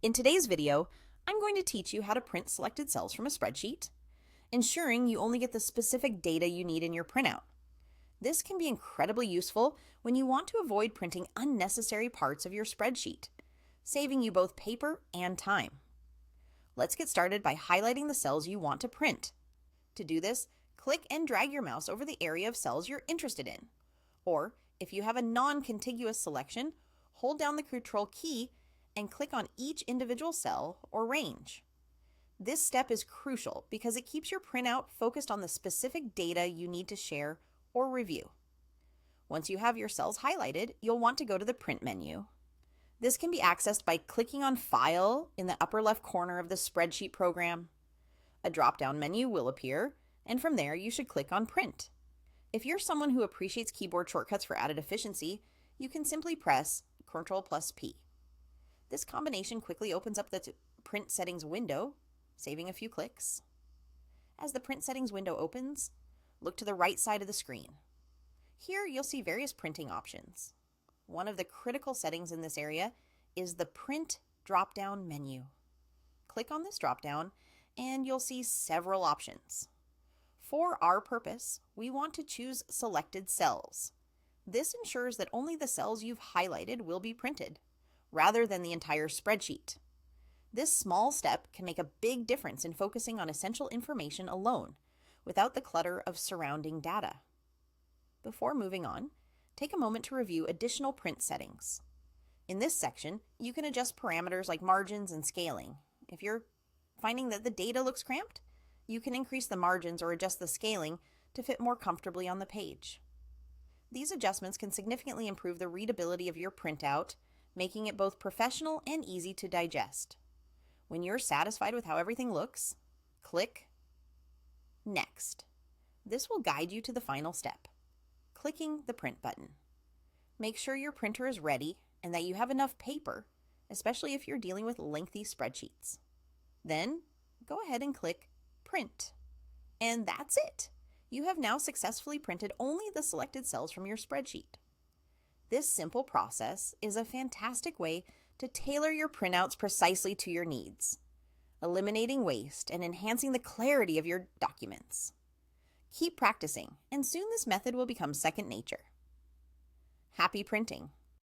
In today's video, I'm going to teach you how to print selected cells from a spreadsheet, ensuring you only get the specific data you need in your printout. This can be incredibly useful when you want to avoid printing unnecessary parts of your spreadsheet, saving you both paper and time. Let's get started by highlighting the cells you want to print. To do this, click and drag your mouse over the area of cells you're interested in. Or, if you have a non-contiguous selection, hold down the Ctrl key and click on each individual cell or range. This step is crucial because it keeps your printout focused on the specific data you need to share or review. Once you have your cells highlighted, you'll want to go to the Print menu. This can be accessed by clicking on File in the upper left corner of the spreadsheet program. A drop-down menu will appear, and from there you should click on Print. If you're someone who appreciates keyboard shortcuts for added efficiency, you can simply press Ctrl+P. This combination quickly opens up the Print Settings window, saving a few clicks. As the Print Settings window opens, look to the right side of the screen. Here you'll see various printing options. One of the critical settings in this area is the Print drop-down menu. Click on this drop-down and you'll see several options. For our purpose, we want to choose selected cells. This ensures that only the cells you've highlighted will be printed, rather than the entire spreadsheet. This small step can make a big difference in focusing on essential information alone, without the clutter of surrounding data. Before moving on, take a moment to review additional print settings. In this section, you can adjust parameters like margins and scaling. If you're finding that the data looks cramped, you can increase the margins or adjust the scaling to fit more comfortably on the page. These adjustments can significantly improve the readability of your printout, making it both professional and easy to digest. When you're satisfied with how everything looks, click Next. This will guide you to the final step, clicking the Print button. Make sure your printer is ready and that you have enough paper, especially if you're dealing with lengthy spreadsheets. Then, go ahead and click Print. And that's it! You have now successfully printed only the selected cells from your spreadsheet. This simple process is a fantastic way to tailor your printouts precisely to your needs, eliminating waste and enhancing the clarity of your documents. Keep practicing, and soon this method will become second nature. Happy printing!